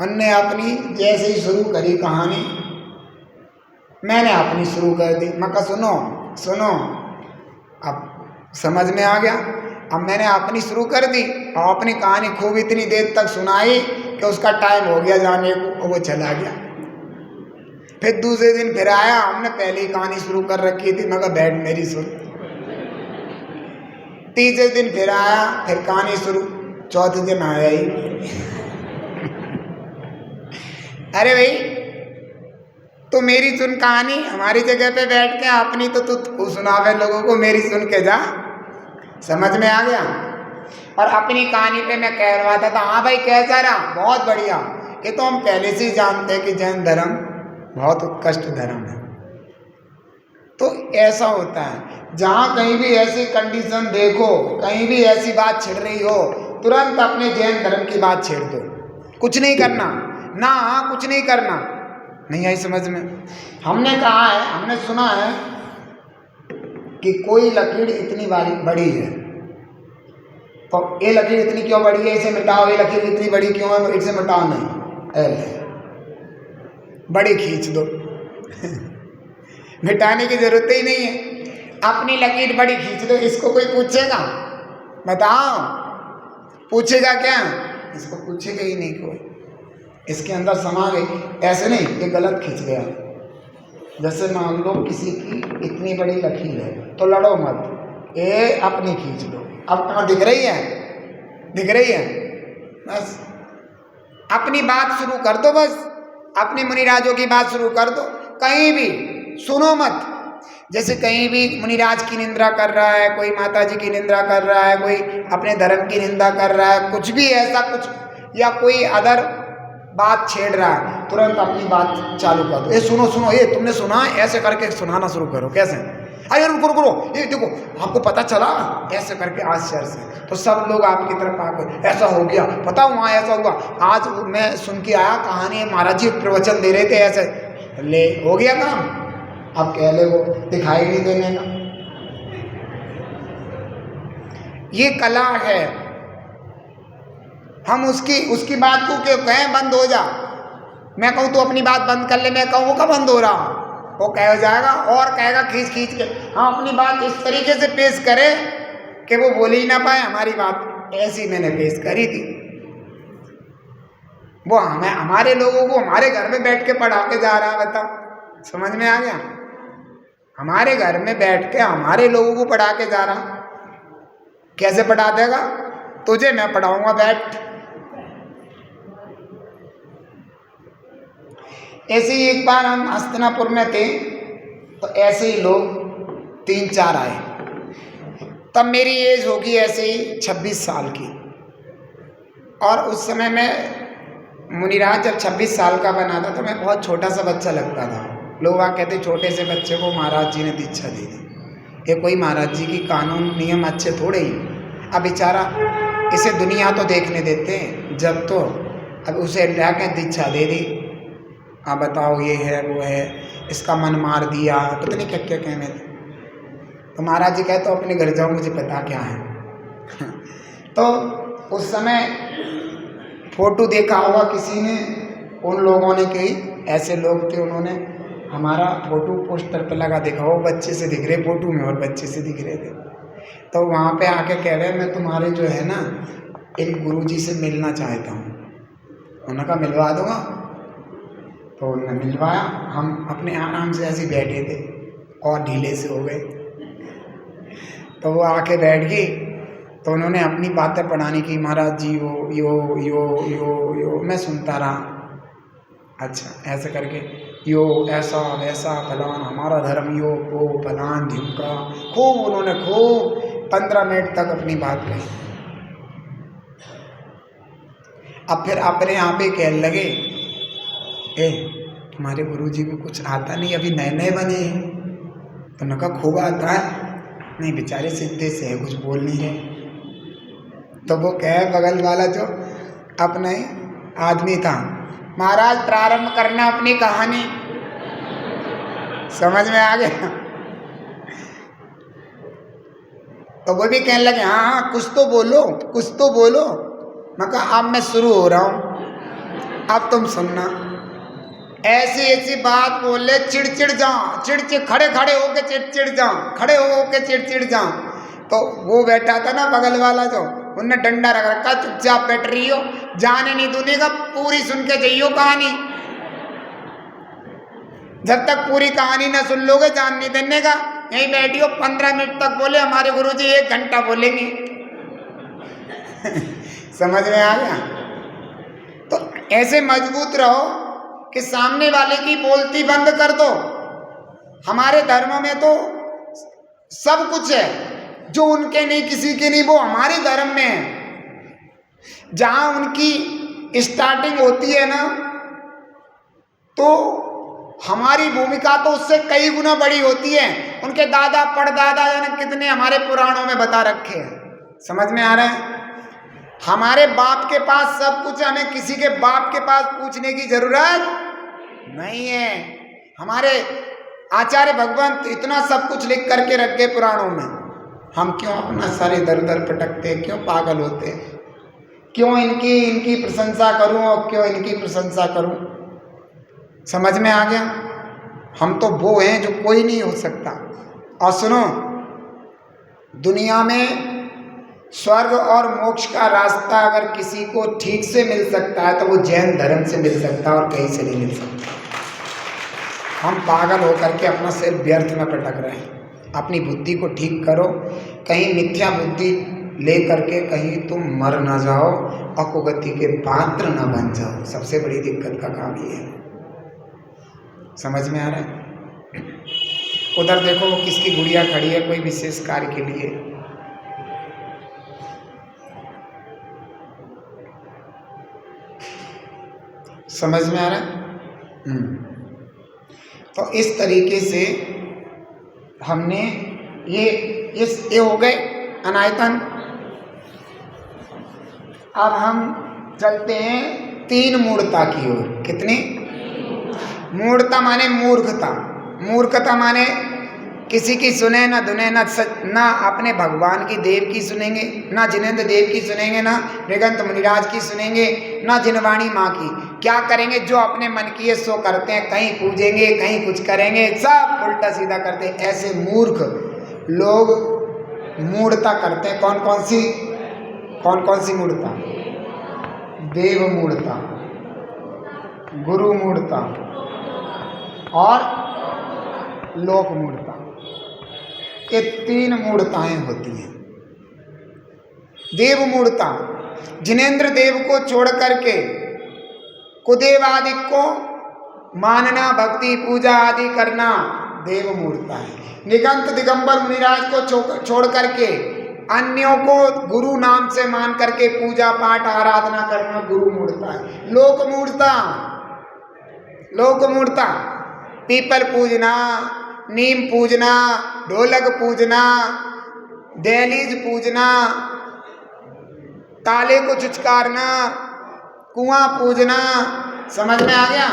उनने अपनी जैसे ही शुरू करी कहानी, मैंने अपनी शुरू कर दी। मैं कहा सुनो, अब समझ में आ गया। अब मैंने अपनी शुरू कर दी और अपनी कहानी खूब इतनी देर तक सुनाई कि उसका टाइम हो गया जाने को, वो चला गया। फिर दूसरे दिन फिर आया, हमने पहले ही कहानी शुरू कर रखी थी, मैं कहा बैठ मेरी सुन। तीसरे दिन फिर आया, फिर कहानी शुरू। चौथे दिन आया ही अरे भाई तो मेरी सुन कहानी, हमारी जगह पे बैठ के अपनी तो तू सुनावे लोगों को, मेरी सुन के जा। समझ में आ गया। और अपनी कहानी पे मैं कह रहा था, हाँ भाई कैसा रहा, बहुत बढ़िया। ये तो हम पहले से ही जानते हैं कि जैन धर्म बहुत उत्कृष्ट धर्म है। तो ऐसा होता है, जहाँ कहीं भी ऐसी कंडीशन देखो, कहीं भी ऐसी बात छिड़ रही हो, तुरंत अपने जैन धर्म की बात छेड़ दो। कुछ नहीं करना ना, कुछ नहीं करना। नहीं आई समझ में। हमने कहा है, हमने सुना है कि कोई लकीर इतनी बड़ी है, तो ये लकीर इतनी क्यों बड़ी है, इसे मिटाओ। ये लकीर इतनी बड़ी क्यों है, इसे मिटाओ। नहीं, बड़ी खींच दो मिटाने की जरूरत ही नहीं है। अपनी लकीर बड़ी खींच दो। इसको कोई पूछेगा? बताओ, पूछेगा क्या? इसको पूछेगा ही नहीं कोई, इसके अंदर समा गई। ऐसे नहीं, ये गलत खींच गया। जैसे मान लो किसी की इतनी बड़ी लकीर है, तो लड़ो मत, ये अपनी खींच दो। अब कहाँ दिख रही है? दिख रही है। बस अपनी बात शुरू कर दो, बस अपने मुनिराजों की बात शुरू कर दो। कहीं भी सुनो मत। जैसे कहीं भी मुनिराज की निंदा कर रहा है, कोई माता जी की निंदा कर रहा है, कोई अपने धर्म की निंदा कर रहा है, कुछ भी ऐसा कुछ, या कोई अदर बात छेड़ रहा है, तुरंत अपनी बात चालू कर दो। ये सुनो, ये तुमने सुना, ऐसे करके सुनाना शुरू करो। कैसे? अरे रुको, ये देखो, आपको पता चला, ऐसे करके आश्चर्य से। तो सब लोग आपकी तरफ आ गए, ऐसा हो गया, पता वहाँ ऐसा हुआ, आज मैं सुन के आया कहानी, महाराज जी प्रवचन दे रहे थे, ऐसे ले हो गया काम। अब कह ले वो दिखाई नहीं देने का। ये कला है। हम उसकी बात को क्यों कहें बंद हो जा। मैं कहूँ तो अपनी बात बंद कर ले, मैं कहूँ वो कब बंद हो रहा, वो कह जाएगा और कहेगा खींच के। हम अपनी बात इस तरीके से पेश करें कि वो बोल ही ना पाए हमारी बात। ऐसी मैंने पेश करी थी। वो हमारे लोगों को हमारे घर में बैठ के पढ़ा के जा रहा है। बताओ, समझ में आ गया? हमारे घर में बैठ के हमारे लोगों को पढ़ा के जा रहा। कैसे पढ़ा देगा? तुझे मैं पढ़ाऊंगा, बैठ। ऐसे ही एक बार हम हस्तिनापुर में थे, तो ऐसे ही लोग 3-4 आए। तब मेरी एज होगी ऐसे ही 26 साल की। और उस समय में मुनिराज जब 26 साल का बना था, तो मैं बहुत छोटा सा बच्चा लगता था। लोग वहाँ कहते छोटे से बच्चे को महाराज जी ने दीक्षा दी थी। ये कोई महाराज जी की कानून नियम अच्छे थोड़े ही। अब बेचारा इसे दुनिया तो देखने देते हैं जब, तो अब उसे लाके दीक्षा दे दी। अब बताओ, ये है वो है, इसका मन मार दिया, पता नहीं क्या क्या कहने थे। तो महाराज जी कहते तो अपने घर जाओ, मुझे पता क्या है तो उस समय फोटो देखा होगा किसी ने, उन लोगों ने, कई ऐसे लोग थे, उन्होंने हमारा फोटो पोस्टर पे लगा देखा। वो बच्चे से दिख रहे फोटो में, और बच्चे से दिख रहे थे। तो वहाँ पे आके कह रहे मैं तुम्हारे जो है ना इन गुरुजी से मिलना चाहता हूँ। उन्होंने कहा मिलवा दूँगा। तो उन्होंने मिलवाया। हम अपने आराम से ऐसे बैठे थे और ढीले से हो गए। तो वो आके बैठ गई। तो उन्होंने अपनी बातें पढ़ाने की, महाराज जी यो मैं सुनता रहा। अच्छा, ऐसे करके यो ऐसा वैसा फलान, हमारा धर्म यो वो फलान ढिमका, खूब उन्होंने 15 मिनट तक अपनी बात कही। अब फिर अपने आप ही कहने लगे, तुम्हारे गुरुजी को कुछ आता नहीं, अभी नए नए बने हैं। तो उन्होंने कहा खूब आता है। नहीं, बेचारे सीधे से है, कुछ बोल नहीं रहे। तो वो कहे बगल वाला जो अपना ही आदमी था, महाराज प्रारंभ करना अपनी कहानी। समझ में आ गया? तो वो भी कहने लगे हाँ हाँ कुछ तो बोलो, कुछ तो बोलो। मैं कहा अब मैं शुरू हो रहा हूँ, अब तुम सुनना। ऐसी ऐसी बात बोले चिड़चिड़ जाऊं, चिड़चिड़ खड़े खड़े होके चिड़चिड़ जाऊं, खड़े होके चिड़चिड़ जाऊं। तो वो बैठा था ना बगल वाला जो, उनने डंडा रख रखा, चुपचाप बैठ रही हो, जाने नहीं दूंगी का, पूरी सुन के जाइयो कहानी। जब तक पूरी कहानी ना सुन लोगे जान नहीं देने का। यहीं बैठियो 15 मिनट तक बोले, हमारे गुरुजी 1 घंटा बोलेंगे। समझ में आ गया? तो ऐसे मजबूत रहो कि सामने वाले की बोलती बंद कर दो। हमारे धर्म में तो सब कुछ है, जो उनके नहीं, किसी के नहीं, वो हमारे धर्म में है। जहां उनकी स्टार्टिंग होती है ना, तो हमारी भूमिका तो उससे कई गुना बड़ी होती है। उनके दादा परदादा जाने कितने हमारे पुराणों में बता रखे हैं। समझ में आ रहा है? हमारे बाप के पास सब कुछ, हमें किसी के बाप के पास पूछने की जरूरत नहीं है। हमारे आचार्य भगवान इतना सब कुछ लिख करके रख गए पुराणों में। हम क्यों अपना सर इधर उधर पटकते, क्यों पागल होते, क्यों इनकी प्रशंसा करूं और क्यों इनकी प्रशंसा करूं? समझ में आ गया? हम तो वो हैं जो कोई नहीं हो सकता। और सुनो, दुनिया में स्वर्ग और मोक्ष का रास्ता अगर किसी को ठीक से मिल सकता है तो वो जैन धर्म से मिल सकता है और कहीं से नहीं मिल सकता। हम पागल होकर के अपना सिर व्यर्थ में पटक रहे हैं। अपनी बुद्धि को ठीक करो, कहीं मिथ्या बुद्धि ले करके कहीं तुम मर ना जाओ, अकुगति के पात्र ना बन जाओ। सबसे बड़ी दिक्कत का काम ये है। समझ में आ रहा है? उधर देखो वो किसकी गुड़िया खड़ी है, कोई विशेष कार्य के लिए। समझ में आ रहा है? तो इस तरीके से हमने ये हो गए अनायतन। अब हम चलते हैं 3 मूढ़ता की ओर। कितनी? मूढ़ता माने मूर्खता। मूर्खता माने किसी की सुने ना धुने, ना अपने भगवान की देव की सुनेंगे, ना जिनेंद्र देव की सुनेंगे, ना मृगंत मुनिराज की सुनेंगे, ना जिनवाणी माँ की। क्या करेंगे? जो अपने मन की है सो करते हैं। कहीं पूजेंगे, कहीं कुछ करेंगे, सब उल्टा सीधा करते हैं। ऐसे मूर्ख लोग मूढ़ता करते हैं। कौन कौन सी मूढ़ता? देव मूढ़ता, गुरु मूढ़ता और लोक मूढ़ता। ये 3 मूढ़ताएं होती हैं। देव मूढ़ता, जिनेंद्र देव को छोड़ करके कुदेव आदि को मानना, भक्ति पूजा आदि करना देव मूढ़ता है। निगंत दिगंबर मुनिराज को छोड़ करके अन्यों को गुरु नाम से मान करके पूजा पाठ आराधना करना गुरु मूढ़ता है। लोक मूढ़ता, पीपल पूजना, नीम पूजना, ढोलक पूजना, दहलीज पूजना, ताले को चुचकारना, कुआं पूजना। समझ में आ गया?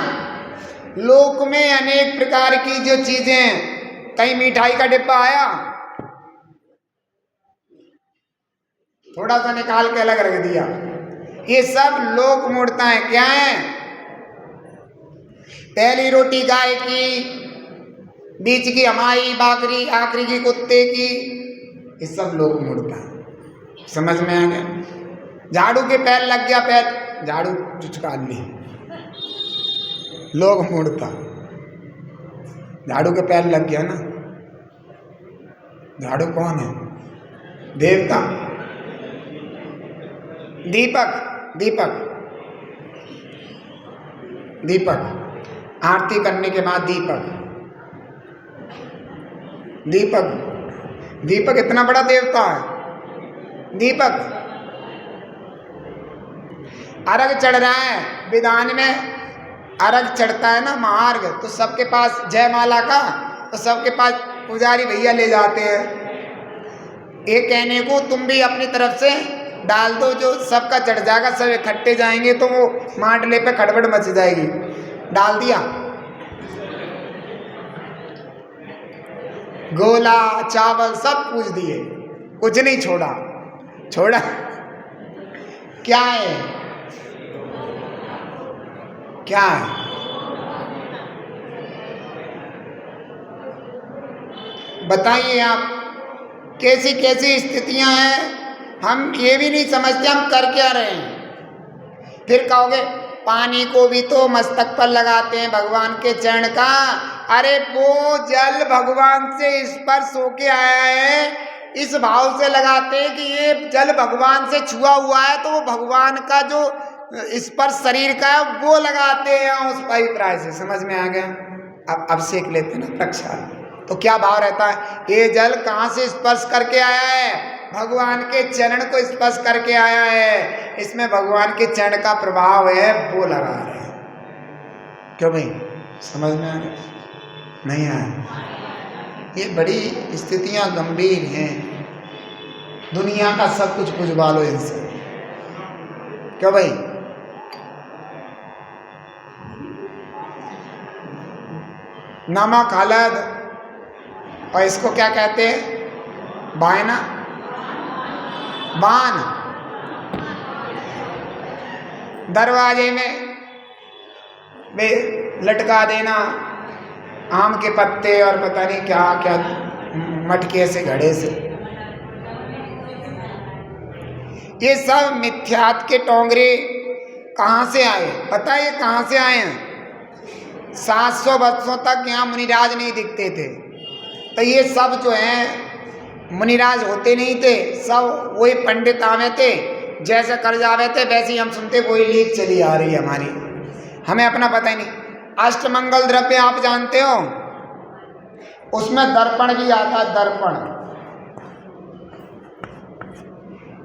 लोक में अनेक प्रकार की जो चीजें, कहीं मिठाई का डिब्बा आया, थोड़ा सा निकाल के अलग रख दिया। ये सब लोक मूढ़ताएं क्या है? पहली रोटी गाय की, बीच की हमारी बाकरी, आखिरी की कुत्ते की, ये सब लोक मूढ़ता है। समझ में आ गया? झाड़ू के पैर लग गया, पैर झाड़ू चुचका ली, लोक मूढ़ता। झाड़ू के पैर लग गया ना। झाड़ू कौन है? देवता। दीपक आरती करने के बाद दीपक इतना बड़ा देवता है। दीपक अर्घ चढ़ रहा है, विधान में अर्घ चढ़ता है ना महार्घ, तो सबके पास जयमाला का, तो सबके पास पुजारी भैया ले जाते हैं। ये कहने को तुम भी अपनी तरफ से डाल दो, जो सबका चढ़ जाएगा, सब इकट्ठे जाएंगे तो वो माटले पे खड़बड़ मच जाएगी। डाल दिया, गोला चावल सब पूछ दिए, कुछ नहीं छोड़ा। छोड़ा क्या है, क्या है? बताइए आप, कैसी कैसी स्थितियां हैं, हम ये भी नहीं समझते हम कर क्या रहे हैं। फिर कहोगे पानी को भी तो मस्तक पर लगाते हैं भगवान के चरण का। अरे वो जल भगवान से स्पर्श होके आया है, इस भाव से लगाते हैं कि ये जल भगवान से छुआ हुआ है, तो वो भगवान का जो स्पर्श शरीर का है वो लगाते हैं उस अभिप्राय से। समझ में आ गया? अब सेक लेते हैं ना प्रक्षाल, तो क्या भाव रहता है, ये जल कहाँ से स्पर्श करके आया है? भगवान के चरण को स्पर्श करके आया है, इसमें भगवान के चरण का प्रभाव है, वो लगा रहे हैं। क्यों भाई, समझ में आ गया? नहीं आया? ये बड़ी स्थितियां गंभीर हैं, दुनिया का सब कुछ बुझवा लो इनसे। क्यों भाई? नमक, हलद, और इसको क्या कहते हैं? बायना, बान, दरवाजे में वे लटका देना आम के पत्ते और पता नहीं क्या क्या मटके से, घड़े से। ये सब मिथ्यात के टोंगरे कहाँ से आए? पता है ये कहाँ से आए हैं? 700 वर्षों तक यहाँ मुनिराज नहीं दिखते थे, तो ये सब जो हैं मुनिराज होते नहीं थे, सब वही पंडित आवे थे, जैसे कर जावे थे वैसे ही हम सुनते, वही लीक चली आ रही है हमारी, हमें अपना पता ही नहीं। अष्टमंगल द्रव्य आप जानते हो, उसमें दर्पण भी आता है। दर्पण,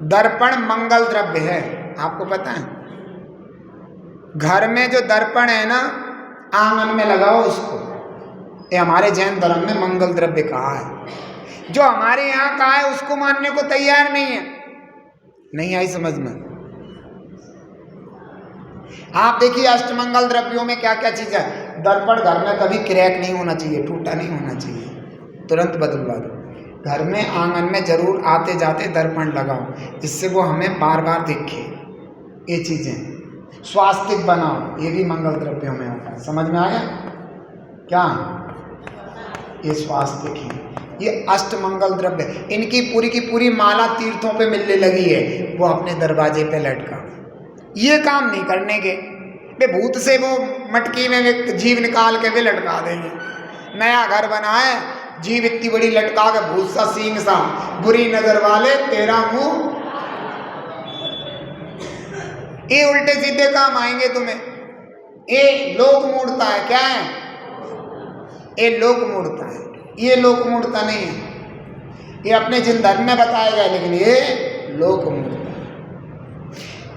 दर्पण मंगल द्रव्य है, आपको पता है? घर में जो दर्पण है ना, आंगन में लगाओ उसको, ये हमारे जैन धर्म में मंगल द्रव्य कहा है। जो हमारे यहाँ कहा है उसको मानने को तैयार नहीं है। नहीं आई समझ में? आप देखिए अष्टमंगल द्रव्यों में क्या क्या चीज है। दर्पण घर में कभी क्रैक नहीं होना चाहिए, टूटा नहीं होना चाहिए, तुरंत बदलवा दो। घर में आंगन में जरूर आते जाते दर्पण लगाओ, जिससे वो हमें बार बार दिखे। ये चीजें स्वास्तिक बनाओ, ये भी मंगल द्रव्यों में आता है। समझ में आया क्या? ये स्वास्तिक है, ये अष्टमंगल द्रव्य। इनकी पूरी की पूरी माला तीर्थों पे मिलने लगी है, वो अपने दरवाजे पे लटका। ये काम नहीं करने के, वे भूत से वो मटकी में जीव निकाल के वे लटका देंगे। नया घर बना है, जीव इतनी बड़ी लटका के, भूत सा सींग सा, बुरी नजर वाले तेरा मुंह। ये उल्टे सीधे काम आएंगे तुम्हें। ये लोक मूढ़ता है। क्या है? ये लोक मूढ़ता है, ये लोक मूढ़ता नहीं है। ये अपने जिन धर्म में बताया गया, लेकिन ये लोक मूढ़ता है।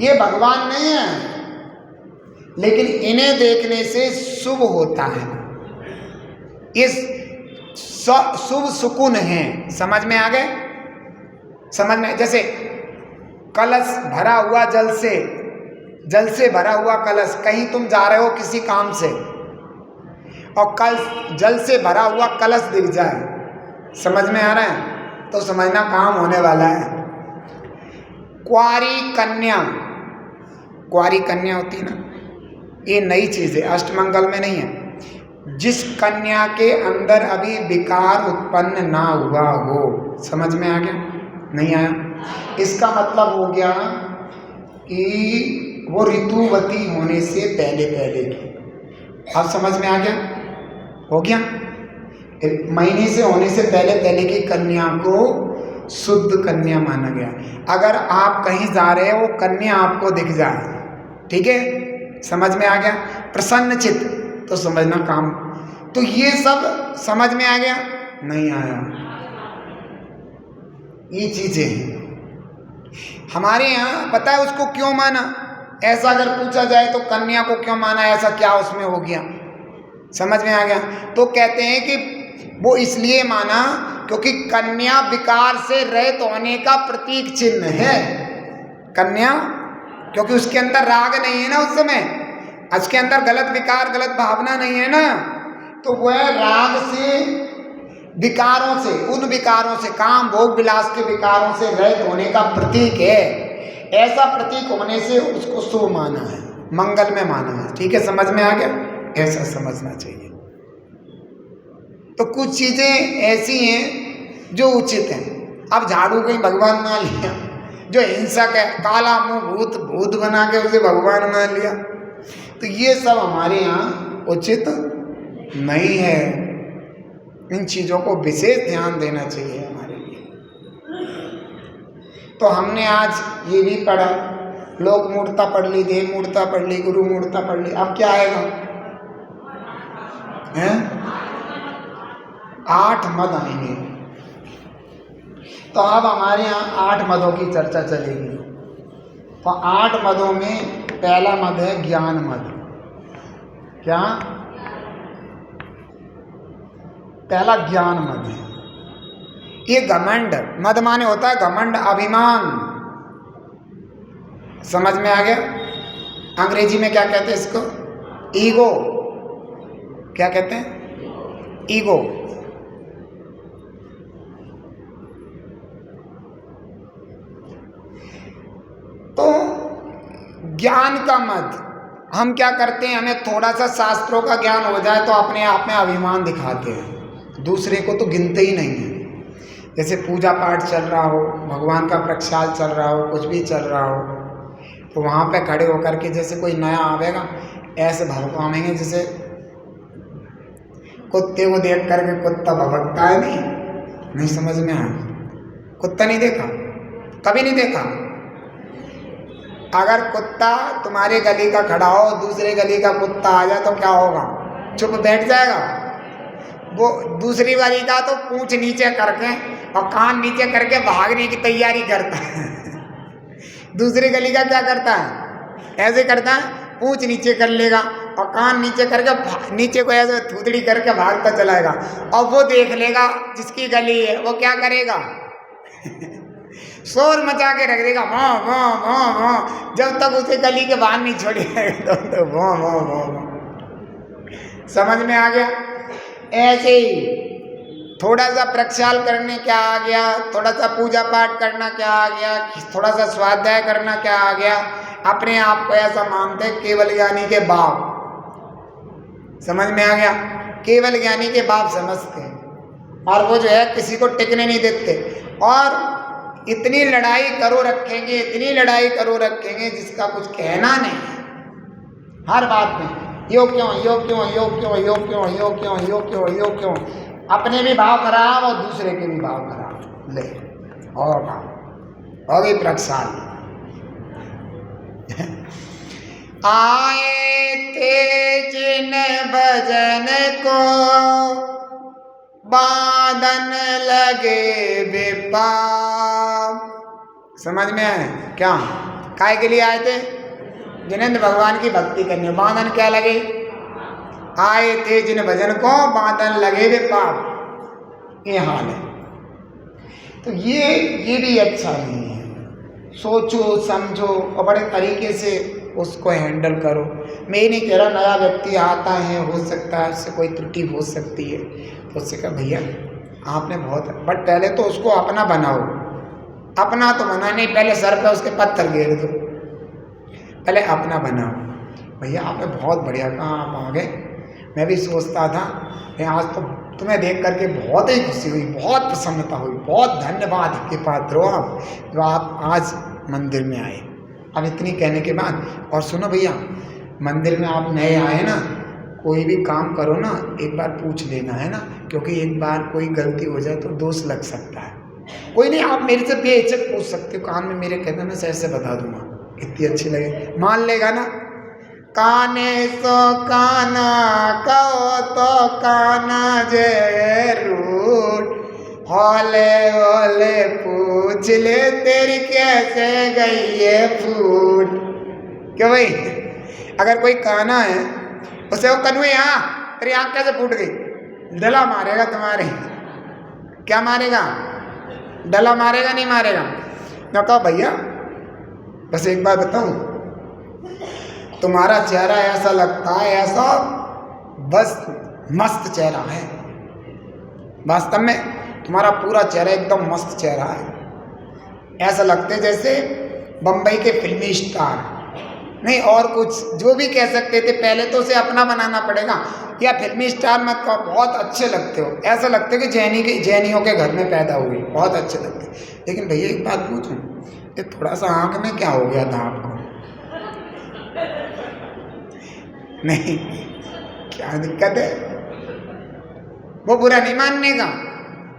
ये भगवान नहीं है, लेकिन इन्हें देखने से शुभ होता है। ये शुभ सुकून है। समझ में आ गए? समझ में? जैसे कलश भरा हुआ जल से भरा हुआ कलश, कहीं तुम जा रहे हो किसी काम से और कल जल से भरा हुआ कलश दिख जाए, समझ में आ रहा है, तो समझना काम होने वाला है। कुंवारी कन्या, कुंवारी कन्या होती है ना, ये नई चीज है, अष्टमंगल में नहीं है। जिस कन्या के अंदर अभी विकार उत्पन्न ना हुआ हो, समझ में आ गया? नहीं आया? इसका मतलब हो गया कि वो ऋतुवती होने से पहले पहले की। अब समझ में आ गया? हो गया? महीने से होने से पहले पहले की कन्या को शुद्ध कन्या माना गया। अगर आप कहीं जा रहे हो, कन्या आपको दिख जाए, ठीक है, समझ में आ गया, प्रसन्न चित्त, तो समझना काम। तो ये सब समझ में आ गया? नहीं आया? ये चीजें हमारे यहाँ पता है उसको क्यों माना। ऐसा अगर पूछा जाए तो कन्या को क्यों माना, ऐसा क्या उसमें हो गया, समझ में आ गया? तो कहते हैं कि वो इसलिए माना क्योंकि कन्या विकार से रहित होने का प्रतीक चिन्ह है। कन्या, क्योंकि उसके अंदर राग नहीं है ना उस समय, उसके अंदर गलत विकार गलत भावना नहीं है ना, तो वह राग से विकारों से, उन विकारों से, काम भोग विलास के विकारों से रहित होने का प्रतीक है। ऐसा प्रतीक होने से उसको शुभ माना है, मंगल में माना है। ठीक है, समझ में आ गया? ऐसा समझना चाहिए। तो कुछ चीजें ऐसी हैं जो उचित हैं। अब झाड़ू कहीं भगवान मान लिया, जो हिंसक है, काला मुंह भूत भूत बना के उसे भगवान मान लिया, तो ये सब हमारे यहाँ उचित नहीं है। इन चीजों को विशेष ध्यान देना चाहिए हमारे लिए। तो हमने आज ये भी पढ़ा, लोक मूर्ता पढ़ ली, देव मूर्ता पढ़ ली, गुरु मूर्ता पढ़ ली। अब क्या आएगा? हैं? 8 मद आएंगे। तो अब हमारे यहाँ 8 मदों की चर्चा चलेगी। तो 8 मदों में पहला मद है ज्ञान मद। क्या? पहला ज्ञान मद है। ये घमंड, मद माने होता है घमंड, अभिमान। समझ में आ गया? अंग्रेजी में क्या कहते हैं इसको? ईगो। क्या कहते हैं? ईगो। तो ज्ञान का मद, हम क्या करते हैं, हमें थोड़ा सा शास्त्रों का ज्ञान हो जाए तो अपने आप में अभिमान दिखाते हैं, दूसरे को तो गिनते ही नहीं है। जैसे पूजा पाठ चल रहा हो, भगवान का प्रक्षाल चल रहा हो, कुछ भी चल रहा हो, तो वहाँ पे खड़े होकर के जैसे कोई नया आवेगा ऐसे भड़काएंगे, जैसे कुत्ते को देख करके कुत्ता भभकता है। नहीं समझ में आया? कुत्ता नहीं देखा? कभी नहीं देखा? अगर कुत्ता तुम्हारे गली का खड़ा हो, दूसरे गली का कुत्ता आ जाए तो क्या होगा? चुप बैठ जाएगा। वो दूसरी गली का तो पूंछ नीचे करके और कान नीचे करके भागने की तैयारी करता है। दूसरी गली का क्या करता है? ऐसे करता है, पूंछ नीचे कर लेगा और कान नीचे करके नीचे को ऐसे थूथड़ी करके भागता चलाएगा। और वो देख लेगा जिसकी गली है, वो क्या करेगा? शोर मचा के रख देगा, भौं भौं भौं भौं, जब तक उसे गली के बाहर नहीं छोड़ेगा तब तक भौं भौं भौं। समझ में आ गया? ऐसे ही थोड़ा सा प्रक्षाल करने क्या आ गया, थोड़ा सा पूजा पाठ करना क्या आ गया, थोड़ा सा स्वाध्याय करना क्या आ गया, अपने आप को ऐसा मानते केवल ज्ञानी के बाप। समझ में आ गया? केवल ज्ञानी के बाप समझते हैं, और वो जो है किसी को टिकने नहीं देते, और इतनी लड़ाई करो रखेंगे, इतनी लड़ाई करो रखेंगे जिसका कुछ कहना नहीं है। हर बात में यो क्यों, यो क्यों, यो क्यों, यो क्यों, यो क्यों, यो क्यों, यो क्यों। अपने भी भाव खराब और दूसरे के भी भाव खराब। ले और भाव और भी प्रक्षाल। आए थे जिन भजन को बांधन लगे बेपाप। समझ में आए क्या? काय के लिए आए थे? जिनेंद्र भगवान की भक्ति करने। बांधन क्या लगे? आए थे जिन भजन को बांधन लगे बेपाप। ये हाल है। तो ये भी अच्छा नहीं है। सोचो समझो और बड़े तरीके से उसको हैंडल करो। मैं ये नहीं कह रहा, नया व्यक्ति आता है, हो सकता है उससे कोई त्रुटि हो सकती है, तो उससे कहा भैया आपने बहुत, बट पहले तो उसको अपना बनाओ। अपना तो बना नहीं, पहले सर पे उसके पत्थर घेर दो, पहले अपना बनाओ। भैया आपने बहुत बढ़िया कहा, आप आ गए। मैं भी सोचता था, आज तो तुम्हें देख करके बहुत ही खुशी हुई, बहुत प्रसन्नता हुई, बहुत धन्यवाद के पात्र हो आप, जो आप आज मंदिर में आए। अब इतनी कहने के बाद, और सुनो भैया, मंदिर में आप नए आए ना, कोई भी काम करो ना एक बार पूछ लेना, है ना, क्योंकि एक बार कोई गलती हो जाए तो दोष लग सकता है। कोई नहीं, आप मेरे से बेहिचक पूछ सकते हो, कान में मेरे कहना, मैं सही से बता दूंगा, इतनी अच्छी लगे, मान लेगा ना। काने सो काना कहो तो काना जरूर, होले होले पूछ ले तेरी कैसे गई ये फूट। क्यों भाई, अगर कोई काना है उसे वो कन्वे, यहाँ तेरी आँख कैसे फूट गई, डला मारेगा तुम्हारे। क्या मारेगा? डला मारेगा, नहीं मारेगा। मैं कहा भैया बस एक बार बताऊं, तुम्हारा चेहरा ऐसा लगता है, ऐसा बस मस्त चेहरा है, वास्तव में तुम्हारा पूरा चेहरा एकदम मस्त चेहरा है। ऐसा लगते जैसे बम्बई के फिल्मी स्टार, नहीं और कुछ जो भी कह सकते थे। पहले तो उसे अपना बनाना पड़ेगा, या फिल्मी स्टार मत कहो, बहुत अच्छे लगते हो, ऐसा लगते कि जैनियों के घर में पैदा हुए, बहुत अच्छे लगते। लेकिन भैया एक बात पूछूं, ये थोड़ा सा आंख में क्या हो गया था आपको? नहीं, क्या दिक्कत है? वो बुरा नहीं मानने का,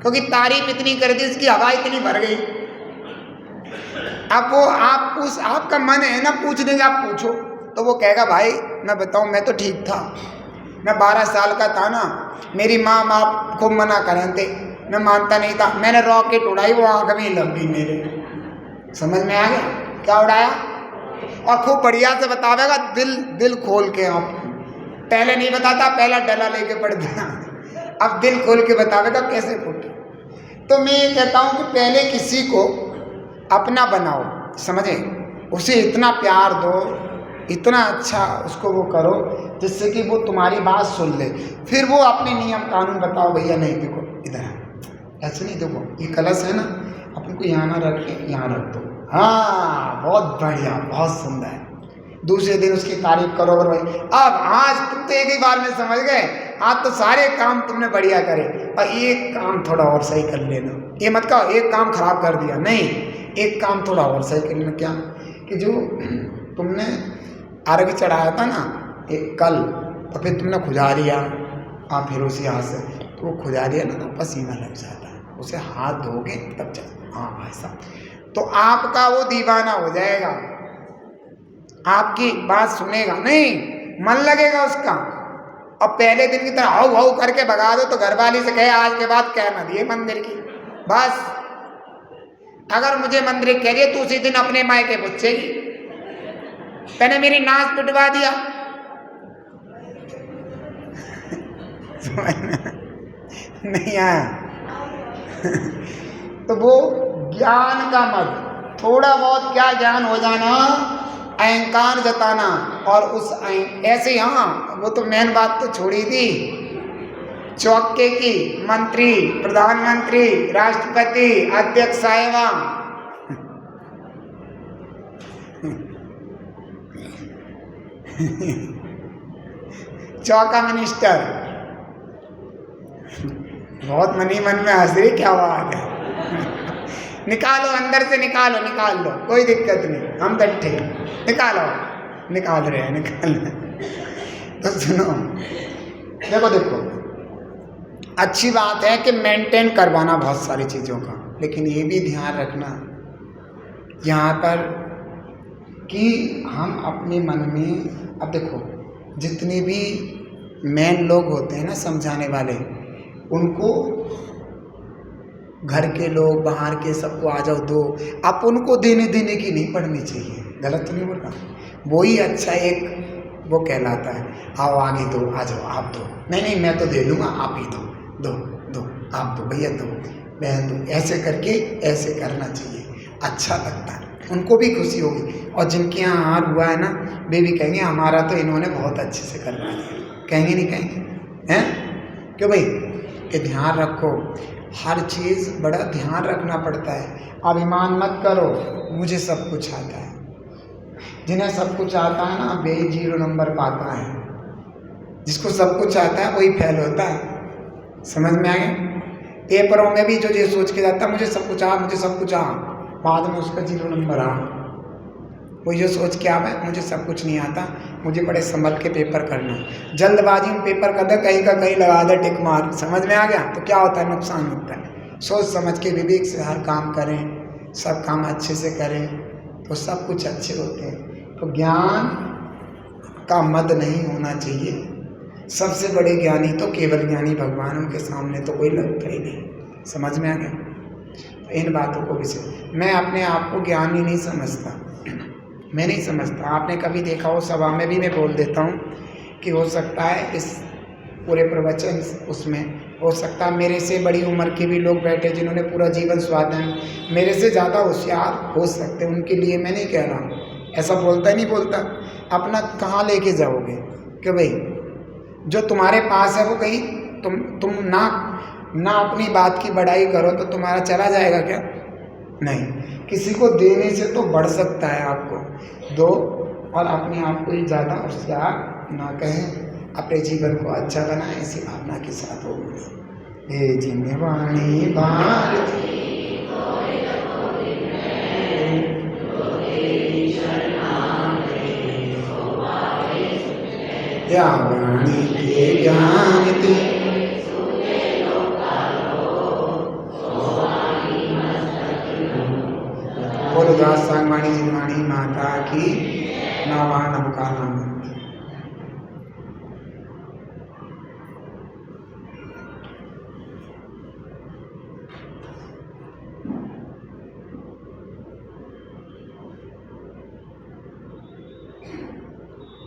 क्योंकि तारीफ इतनी कर दी, इसकी हवा इतनी भर गई। अब वो आपका मन है ना पूछ देंगे, आप पूछो तो वो कहेगा भाई मैं बताऊं, मैं तो ठीक था, मैं 12 साल का था ना, मेरी माँ बाप खूब मना करें थे, मैं मानता नहीं था, मैंने रॉकेट उड़ाई, वो आंख में लग गई मेरे। समझ में आ गया क्या उड़ाया? और खूब बढ़िया से बतावेगा, दिल खोल के। आप पहले नहीं बताता, पहला डला लेके पड़ गया, अब दिल खोल के बतावेगा कैसे फूटे। तो मैं ये कहता हूँ कि पहले किसी को अपना बनाओ, समझे, उसे इतना प्यार दो, इतना अच्छा उसको वो करो जिससे कि वो तुम्हारी बात सुन ले। फिर वो अपने नियम कानून बताओ, भैया नहीं देखो इधर ऐसे नहीं, देखो ये कलश है ना, अपन को यहाँ ना रख के यहाँ रख दो, हाँ बहुत बढ़िया, बहुत सुंदर। दूसरे दिन उसकी तारीफ करो भाई। अब आज तुम तो एक ही बार में समझ गए, आज तो सारे काम तुमने बढ़िया करे, और एक काम थोड़ा और सही कर लेना। ये मत कहो एक काम खराब कर दिया, नहीं, एक काम थोड़ा और सही कर लेना। क्या कि जो तुमने अर्घ चढ़ाया था ना एक कल, तो फिर तुमने खुजा लिया, आप फिर उसी हाथ से, तो वो खुजा लिया ना तो पसीना लग जाता है, उसे हाथ धोगे तब चल, हाँ भाई साहब, तो आपका वो दीवाना हो जाएगा, आपकी बात सुनेगा, नहीं मन लगेगा उसका। और पहले दिन की तरह हाउ हाउ करके भगा दो तो घरवाली से कहे आज के बाद कह मत ये मंदिर की, बस अगर मुझे मंदिर कह रही है तो उसी दिन अपने मायके पूछेगी, मैंने मेरी नाच पिटवा दिया। नहीं आया। तो वो ज्ञान का मत, थोड़ा बहुत क्या ज्ञान हो जाना, अहंकार जताना, और उस ऐसे, हाँ वो तो मेन बात तो छोड़ी थी, चौके की मंत्री, प्रधानमंत्री, राष्ट्रपति, अध्यक्ष साहिबा, चौका मिनिस्टर, बहुत मनी मन में हंस रही, क्या बात है। निकालो अंदर से, निकाल लो, कोई दिक्कत नहीं, हम बैठे, निकाल रहे हैं, निकाल रहे। तो सुनो, देखो अच्छी बात है कि मेंटेन करवाना बहुत सारी चीज़ों का, लेकिन ये भी ध्यान रखना यहाँ पर कि हम अपने मन में, अब देखो जितने भी मेन लोग होते हैं ना समझाने वाले, उनको घर के लोग बाहर के सबको आ जाओ दो, आप उनको देने की नहीं पड़नी चाहिए, गलत तो नहीं बोल रहा, वही अच्छा एक वो कहलाता है, आओ आगे दो, आ जाओ आप दो, नहीं मैं तो दे दूंगा, आप ही दो आप दो, भैया दो, बहन दो, ऐसे करके ऐसे करना चाहिए, अच्छा लगता है, उनको भी खुशी होगी। और जिनके यहाँ हार हुआ है ना, वे भी कहेंगे हमारा तो इन्होंने बहुत अच्छे से करवा दिया, कहेंगे नहीं कहेंगे, हैं क्यों भाई? ये ध्यान रखो, हर चीज़ बड़ा ध्यान रखना पड़ता है। अभिमान मत करो मुझे सब कुछ आता है, जिन्हें सब कुछ आता है ना वे 0 नंबर पाता है, जिसको सब कुछ आता है वही फेल होता है। समझ में आ गया? पेपरों में भी जो ये सोच के जाता है मुझे सब कुछ आ, बाद में उसका 0 नंबर आ, वो ये सोच के आवे मुझे सब कुछ नहीं आता, मुझे बड़े संभल के पेपर करना, जल्दबाजी में पेपर कर दे, कहीं का कहीं लगा दे टिक मार। समझ में आ गया? तो क्या होता है, नुकसान होता है। सोच समझ के विवेक से हर काम करें, सब काम अच्छे से करें तो सब कुछ अच्छे होते हैं। तो ज्ञान का मद नहीं होना चाहिए। सबसे बड़े ज्ञानी तो केवल ज्ञानी भगवान, उनके सामने तो कोई लगता ही नहीं। समझ में आ गया? तो इन बातों को विषय, मैं अपने आप को ज्ञानी नहीं समझता, मैं नहीं समझता। आपने कभी देखा हो सभा में भी मैं बोल देता हूँ कि हो सकता है इस पूरे प्रवचन उसमें हो सकता है मेरे से बड़ी उम्र के भी लोग बैठे जिन्होंने पूरा जीवन स्वाधीन, मेरे से ज़्यादा होशियार हो सकते, उनके लिए मैं नहीं कह रहा हूँ, ऐसा बोलता ही नहीं बोलता। अपना कहाँ लेके जाओगे कि भाई जो तुम्हारे पास है वो कहीं तुम ना अपनी बात की बड़ाई करो तो तुम्हारा चला जाएगा क्या? नहीं, किसी को देने से तो बढ़ सकता है, आपको दो और अपने आप को ही ज़्यादा होशियार ना कहें, अपने जीवन को अच्छा बनाएं, इसी भावना के साथ हो। हे जिनवाणी भारती या वाणी के ज्ञान ते बोलो दास सांगवाणी जिनवाणी माता की नवा नमका नाम